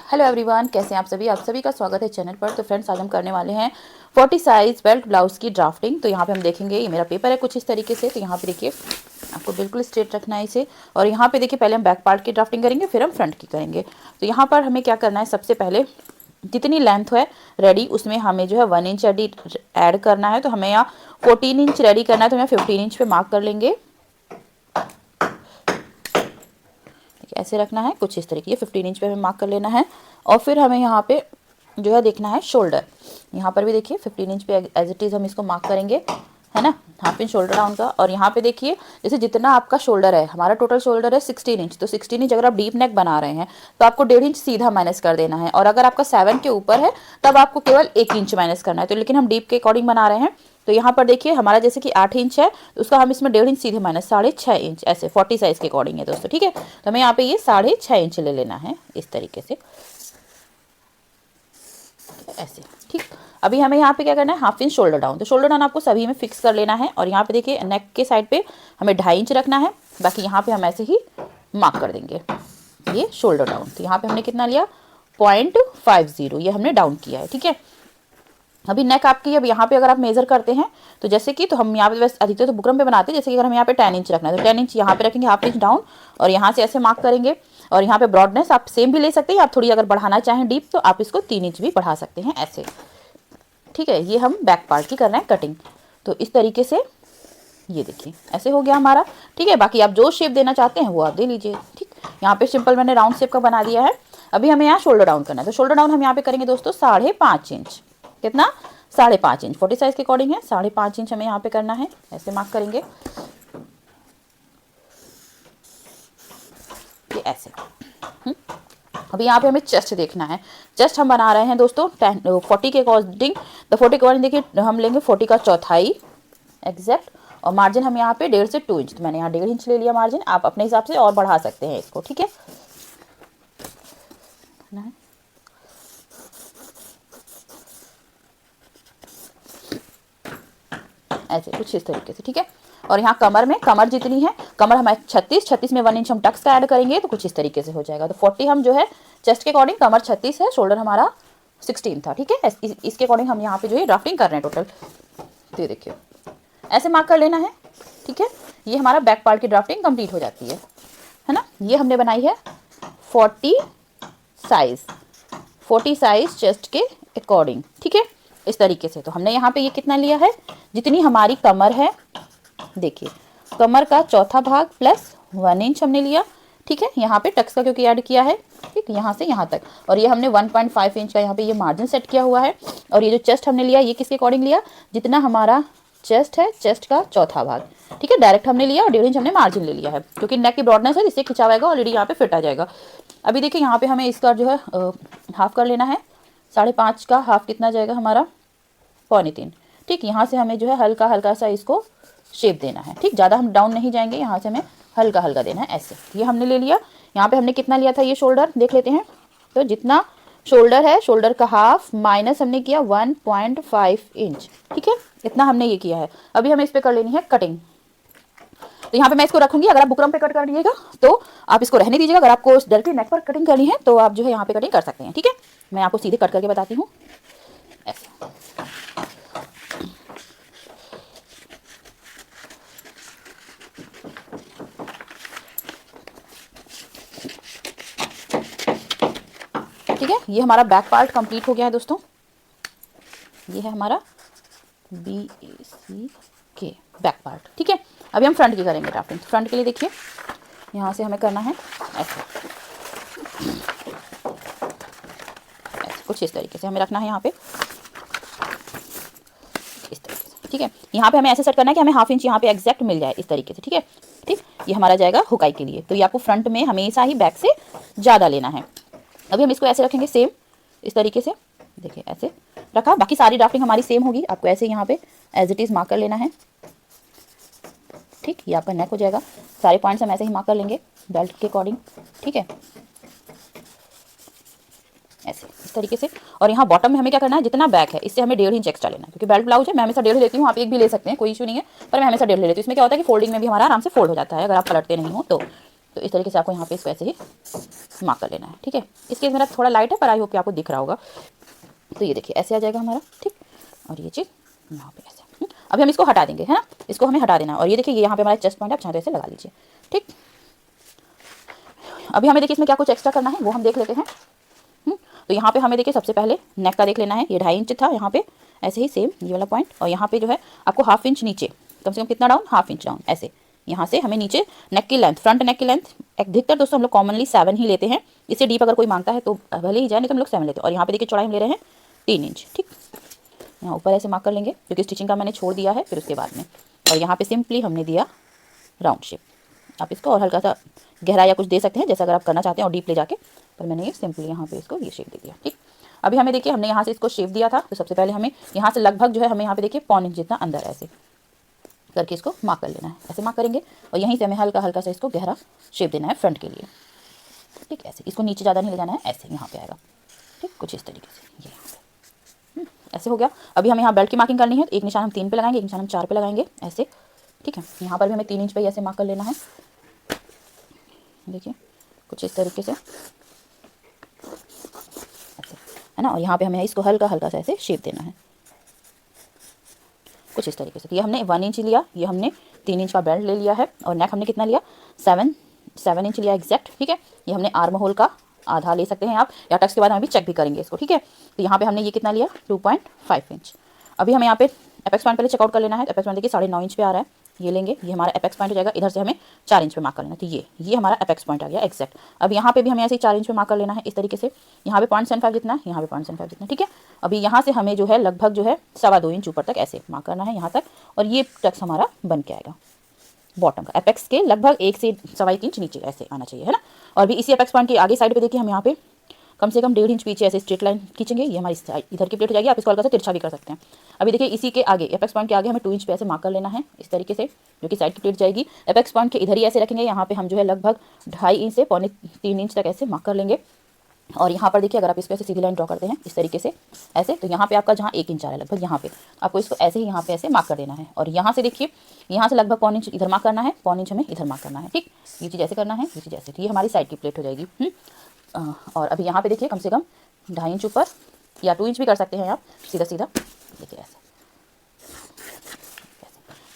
Hello everyone, कैसे हैं आप सभी का स्वागत है चैनल पर। तो फ्रेंड्स, आज हम करने वाले हैं 40 साइज बेल्ट ब्लाउज की ड्राफ्टिंग। तो यहाँ पे हम देखेंगे, ये मेरा पेपर है कुछ इस तरीके से। तो यहाँ पे देखिए, आपको बिल्कुल स्ट्रेट रखना है इसे। और यहाँ पे देखिए, पहले हम बैक पार्ट की ड्राफ्टिंग करेंगे, फिर हम फ्रंट की करेंगे। तो यहाँ पर हमें क्या करना है, सबसे पहले जितनी लेंथ है रेडी, उसमें हमें जो है 1 इंच ऐड करना है। तो हमें यहाँ 14 इंच रेडी करना है, तो हम 15 इंच पे मार्क कर लेंगे। ऐसे रखना है कुछ इस तरीके, 15 इंच पे हमें मार्क कर लेना है। और फिर हमें यहाँ पे जो है देखना है शोल्डर। यहाँ पर भी देखिए 15 इंच पे एज इट इज़ हम इसको मार्क करेंगे, है ना, हाफ इंच शोल्डर डाउन का। और यहाँ पे देखिए, जैसे जितना आपका शोल्डर है, हमारा टोटल शोल्डर है 16 इंच। तो 16 इंच अगर आप डीप नेक बना रहे हैं तो आपको 1.5 इंच सीधा माइनस कर देना है। और अगर आपका 7 के ऊपर है तब आपको केवल 1 इंच माइनस करना है। तो लेकिन हम डीप के अकॉर्डिंग बना रहे हैं। तो यहाँ पर देखिए, हमारा जैसे कि 8 इंच है, तो उसका हम इसमें 1.5 इंच सीधे माइनस 6.5 इंच, ऐसे 40 साइज के अकॉर्डिंग है दोस्तों, ठीक है। तो हमें यहाँ पे ये 6.5 इंच ले लेना है इस तरीके से, ऐसे, ठीक। अभी हमें यहाँ पे क्या करना है, हाफ इंच शोल्डर डाउन। तो शोल्डर डाउन आपको सभी में फिक्स कर लेना है। और यहाँ पे देखिए, नेक के साइड पे हमें 2.5 इंच रखना है। बाकी यहाँ पे हम ऐसे ही मार्क कर देंगे ये शोल्डर डाउन। तो यहाँ पे हमने कितना लिया, 0.50, ये हमने डाउन किया है, ठीक है। अभी नेक आपकी, अब यहाँ पे अगर आप मेजर करते हैं तो जैसे कि, तो हम यहाँ पे वैसे अधिकतर तो बुकरम पे बनाते हैं, जैसे कि अगर हम यहाँ पे 10 इंच रखना है तो 10 इंच यहाँ पे रखेंगे, हाफ इंच डाउन, और यहाँ से ऐसे मार्क करेंगे। और यहाँ पे ब्रॉडनेस आप सेम भी ले सकते हैं, आप थोड़ी अगर बढ़ाना चाहें डीप तो आप इसको 3 इंच भी बढ़ा सकते हैं, ऐसे, ठीक है। ये हम बैक पार्ट की कर रहे हैं कटिंग। तो इस तरीके से ये देखिए ऐसे हो गया हमारा, ठीक है। बाकी आप जो शेप देना चाहते हैं वो आप दे लीजिए, ठीक। यहाँ पे सिंपल मैंने राउंड शेप का बना दिया है। अभी हमें यहाँ शोल्डर डाउन करना है। तो शोल्डर डाउन हम यहाँ पे करेंगे दोस्तों 5.5 इंच। कितना, 5.5 इंच, 40 साइज के अकॉर्डिंग है। 5.5 इंच हमें यहाँ पे करना है, ऐसे मार्क करेंगे, ये ऐसे। अभी यहाँ पे हमें चेस्ट देखना है। चेस्ट हम बना रहे हैं दोस्तों 40 के अकॉर्डिंग। तो 40 के अकॉर्डिंग देखिए, हम लेंगे 40 का चौथाई एग्जैक्ट। और मार्जिन हम यहाँ पे 1.5 से 2 इंच, तो मैंने यहाँ 1.5 इंच ले लिया मार्जिन। आप अपने हिसाब से और बढ़ा सकते हैं इसको, ठीक है। ऐसे कुछ इस तरीके से, ठीक है। और यहाँ कमर में, कमर जितनी है, कमर हमारे 36 में 1 इंच हम टक्स का ऐड करेंगे, तो कुछ इस तरीके से हो जाएगा। तो 40 हम जो है चेस्ट के अकॉर्डिंग, कमर 36 है, शोल्डर हमारा 16 था, ठीक है। इसके अकॉर्डिंग हम यहाँ पे जो है ड्राफ्टिंग कर रहे हैं टोटल। तो ये देखिए ऐसे मार्क कर लेना है, ठीक है। ये हमारा बैक पार्ट की ड्राफ्टिंग कंप्लीट हो जाती है ना। ये हमने बनाई है 40 साइज, 40 साइज चेस्ट के अकॉर्डिंग, ठीक है, इस तरीके से। तो हमने यहाँ पे ये कितना लिया है, जितनी हमारी कमर है, देखिए कमर का चौथा भाग प्लस 1 इंच हमने लिया, ठीक है। यहाँ पे टक्स का क्योंकि ऐड किया है, ठीक, यहाँ से यहाँ तक। और ये हमने 1.5 इंच का यहाँ पे ये मार्जिन सेट किया हुआ है। और ये जो चेस्ट हमने लिया, ये किसके अकॉर्डिंग लिया, जितना हमारा चेस्ट है, चेस्ट का चौथा भाग, ठीक है, डायरेक्ट हमने लिया। और 1.5 इंच हमने मार्जिन ले लिया है, क्योंकि नेक की ब्रॉडनेस है, इससे खिंचा हुआ ऑलरेडी यहाँ पे फिट आ जाएगा। अभी देखिए यहाँ पे हमें इसका जो है हाफ कर लेना है। 5.5 का हाफ कितना जाएगा हमारा, 2.25, ठीक। यहाँ से हमें जो है हल्का हल्का सा इसको शेप देना है, ठीक। ज़्यादा हम डाउन नहीं जाएंगे, यहाँ से हमें हल्का हल्का देना है, ऐसे। ये हमने ले लिया। यहाँ पे हमने कितना लिया था, ये शोल्डर देख लेते हैं। तो जितना शोल्डर है, शोल्डर का हाफ माइनस हमने किया 1.5 इंच, ठीक है, इतना हमने ये किया है। अभी हमें इस पर कर लेनी है कटिंग। तो यहाँ पे मैं इसको रखूंगी। अगर आप बुकरम पे कट कर लीजिएगा तो आप इसको रहने दीजिएगा। अगर आपको डायरेक्टली नेक पर कटिंग करनी है तो आप जो है यहाँ पे कटिंग कर सकते हैं, ठीक है। मैं आपको सीधे कट करके बताती हूँ, ऐसे। ठीक है, ये हमारा बैक पार्ट कंप्लीट हो गया है दोस्तों। ये है हमारा BAC बैक पार्ट, ठीक है। अभी हम फ्रंट की करेंगे ड्राफ्टिंग। फ्रंट के लिए देखिए, यहाँ से हमें करना है ऐसे, ऐसे कुछ इस तरीके से हमें रखना है यहाँ पे, इस तरीके से, ठीक है। यहाँ पे हमें ऐसे सेट करना है कि हमें हाफ इंच यहाँ पे एग्जैक्ट मिल जाए, इस तरीके से, ठीक है, ठीक। ये हमारा जाएगा हुकाई के लिए। तो ये आपको फ्रंट में हमेशा ही बैक से ज़्यादा लेना है। अभी हम इसको ऐसे रखेंगे सेम इस तरीके से, देखिए ऐसे रखा। बाकी सारी ड्राफ्टिंग हमारी सेम होगी। आपको ऐसे यहाँ पे एज इट इज़ मार्क कर लेना है, ठीक। ये आपका नेक हो जाएगा। सारे पॉइंट्स हम ऐसे ही मार्क कर लेंगे बेल्ट के अकॉर्डिंग, ठीक है, ऐसे इस तरीके से। और यहाँ बॉटम में हमें क्या करना है, जितना बैक है इससे हमें 1.5 इंच एक्स्ट्रा लेना है, क्योंकि बेल्ट ब्लाउज है। मैं हमेशा 1.5 लेती हूँ, आप 1 भी ले सकते हैं, कोई इशू नहीं है, पर मैं हमेशा 1.5 ले लेती हूँ। इसमें क्या होता है कि फोल्डिंग में भी हमारा आराम से फोल्ड हो जाता है, अगर आप पलटते नहीं हो तो, तो इस तरीके से आपको यहाँ पे इसको ऐसे ही मार्क कर लेना है, ठीक है। इसके मेरा थोड़ा लाइट है पर आई होप कि आपको दिख रहा होगा। तो ये देखिए ऐसे आ जाएगा हमारा, ठीक। और ये चीज़ यहाँ पे ऐसे, अभी हम इसको हटा देंगे, है ना, इसको हमें हटा देना है। और ये देखिए ये यहाँ पे हमारा चेस्ट पॉइंट आप चाहे तो ऐसे लगा लीजिए, ठीक। अभी हमें देखिए इसमें क्या कुछ एक्स्ट्रा करना है वो हम देख लेते हैं। तो यहाँ पे हमें देखिए सबसे पहले नेक का देख लेना है। ये 2.5 इंच था यहाँ पे, ऐसे ही सेम ये वाला पॉइंट। और यहाँ पे जो है आपको 1/2 इंच नीचे, कम से कम कितना डाउन, 1/2 इंच डाउन, ऐसे यहाँ से हमें नीचे नेक की लेंथ, फ्रंट नेक की लेंथ अधिकतर दोस्तों हम लोग कॉमनली 7 ही लेते हैं। इससे डीप अगर कोई मांगता है तो भले ही जाए, नहीं तो हम लोग 7 लेते हैं। और यहाँ पे देखिए चौड़ाई हम ले रहे हैं 3 इंच, ठीक। यहाँ ऊपर ऐसे मार्क कर लेंगे क्योंकि स्टिचिंग का मैंने छोड़ दिया है फिर उसके बाद में। और यहाँ पे सिंपली हमने दिया राउंड शेप। आप इसको और हल्का सा गहरा या कुछ दे सकते हैं जैसा अगर आप करना चाहते हैं और डीप ले जाके, पर मैंने ये सिंपली यहाँ पे इसको ये शेप दे दिया, ठीक। अभी हमें देखिए हमने यहाँ से इसको शेप दिया था, तो सबसे पहले हमें यहाँ से लगभग जो है हमें यहाँ पे देखिए 1/4 इंच जितना अंदर ऐसे करके इसको मार्क कर लेना है। ऐसे मार्क करेंगे और यहीं से हमें हल्का हल्का सा इसको गहरा शेप देना है फ्रंट के लिए, ठीक। ऐसे इसको नीचे ज़्यादा नहीं ले जाना है, ऐसे यहाँ पे आएगा, ठीक, कुछ इस तरीके से ये यहाँ पे ऐसे हो गया। अभी हमें यहाँ बेल्ट की मार्किंग करनी है। एक निशान हम 3 पे लगाएंगे, एक निशान हम 4 पे लगाएंगे ऐसे, ठीक है। यहाँ पर भी हमें 3 इंच पे ऐसे मार्क कर लेना है, देखिए कुछ इस तरीके से ऐसे, है ना। और यहाँ पे हमें इसको हल्का हल्का सा ऐसे शेप देना है कुछ इस तरीके से। तो ये हमने 1 इंच लिया, ये हमने 3 इंच का बेल्ट ले लिया है। और नेक हमने कितना लिया, 7 इंच लिया एग्जैक्ट, ठीक है। ये हमने आर्म होल का आधा ले सकते हैं आप, या टक्स के बाद हम भी चेक भी करेंगे इसको, ठीक है। तो यहाँ पे हमने ये कितना लिया, 2.5 इंच। अभी हमें यहाँ पे एपेक्स पॉइंट पहले चेकआउट कर लेना है। एपेक्स पॉइंट देखिए 9.5 इंच पे आ रहा है, ये लेंगे, ये हमारा एपेक्स पॉइंट हो जाएगा। इधर से हमें 4 इंच पे मार्क कर लेना है, तो ये हमारा एपेक्स पॉइंट आ गया एग्जैक्ट। अब यहाँ पे भी हमें ऐसे ही 4 इंच पे मार्क कर लेना है इस तरीके से। यहाँ पे 0.75 जितना, यहाँ पे 0.75 जितना, ठीक है। अभी यहाँ से हमें जो है लगभग जो है 2.25 इंच ऊपर तक ऐसे मार्क करना है यहाँ तक। और ये टक्स हमारा बन के आएगा बॉटम का, एपेक्स के लगभग 1 से 1.25 इंच नीचे ऐसे आना चाहिए, है ना। और भी इसी एपेक्स पॉइंट के आगे साइड पे देखिए हम यहाँ पे कम से कम 1.5 इंच पीछे ऐसे स्ट्रेट लाइन खींचेंगे। ये हमारी इधर की प्लेट हो जाएगी, आप इसको हल्का सा तिरछा भी कर सकते हैं। अभी देखिए इसी के आगे एपेक्स पॉइंट के आगे हमें 2 इंच पे ऐसे मार्क कर लेना है इस तरीके से, जो कि साइड की प्लेट जाएगी। एपेक्स पॉइंट के इधर ही ऐसे रखेंगे, यहाँ पे हम जो है लगभग 2.5 इंच से 3 इंच तक ऐसे मार्क कर लेंगे। और यहाँ पर देखिए अगर आप इस पे ऐसे सीधी लाइन ड्रॉ करते हैं इस तरीके से ऐसे, तो यहाँ पे आपका जहाँ 1 इंच आ रहा है लगभग, यहाँ पे आपको इसको ऐसे ही यहाँ पे ऐसे मार्क कर देना है। और यहाँ से देखिए यहाँ से लगभग 1/4 इंच इधर मार्क करना है, 1/4 इंच हमें इधर मार्क करना है, ठीक। ये चीज़ ऐसे करना है, ये चीज़ ऐसे, तो ये हमारी साइड की प्लेट हो जाएगी। और अभी यहाँ पे देखिए कम से कम 2.5 इंच ऊपर या 2 इंच भी कर सकते हैं आप, सीधा सीधा देखिए ऐसे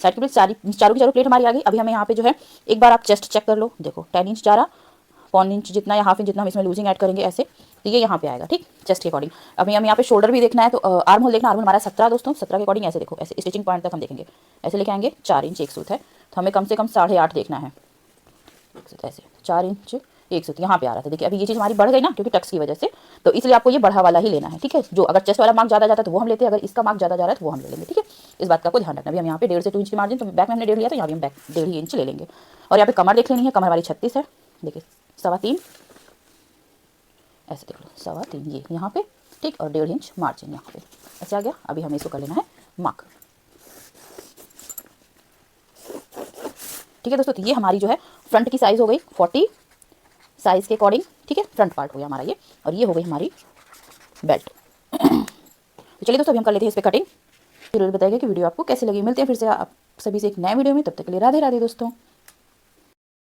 साइड की प्लेट चारों की चारों प्लेट हमारी आ गई। अभी हमें यहाँ पे जो है एक बार आप चेस्ट चेक कर लो, देखो 10 इंच जा रहा, 1/4 इंच जितना या 1/2 इंच जितना हम इसमें लूजिंग ऐड करेंगे ऐसे, तो ये यहाँ पे आएगा, ठीक, चेस्ट के अकॉर्डिंग। अभी हम यहाँ पे शोल्डर भी देखना है, तो आर्म होल देखना। आर्म होल हमारा 17 दोस्तों, 17 के अकॉर्डिंग ऐसे देखो, ऐसे स्टिचिंग पॉइंट तक हम देखेंगे, ऐसे लेके आएंगे। 4 इंच एक सूत है, तो हमें कम से कम 8.5 देखना है ऐसे, 4 इंच एक सूत यहाँ पे आ रहा था। देखिए अभी ये चीज़ हमारी बढ़ गई ना क्योंकि टक्स की वजह से, तो इसलिए आपको ये बढ़ा वाला ही लेना है, ठीक है। जो अगर चेस्ट वाला मार्क ज़्यादा जाता है तो वो हम लेते हैं, अगर इसका मार्क ज़्यादा जा रहा है तो वो हम ले लेंगे, ठीक है। इस बात का आपको ध्यान रखना। अभी हम यहाँ पे 1.5 से 2 इंच की मार्जिन, तो बैक में हमने 1.5 लिया, तो यहाँ भी हम बैक 1.5 इंच ले लेंगे। और यहाँ पे कमर देख लेनी है, कमर हमारी 36 है, देखिए 3.25 ऐसे देख लो, 3.25 ये यहाँ पे, ठीक। और 1.5 इंच मार्जिन यहाँ पे ऐसे आ गया। अभी हमें इसको कर लेना है मार्क, ठीक है दोस्तों। तो ये हमारी जो है फ्रंट की साइज़ हो गई 40 साइज़ के अकॉर्डिंग, ठीक है। फ्रंट पार्ट हो गया हमारा ये, और ये हो गई हमारी बेल्ट। तो चलिए दोस्तों अभी हम कर लेते हैं इस पर कटिंग, फिर बताइएगा कि वीडियो आपको कैसी लगी। मिलते हैं फिर से आप सभी से एक नए वीडियो में, तब तक के लिए राधे राधे दोस्तों।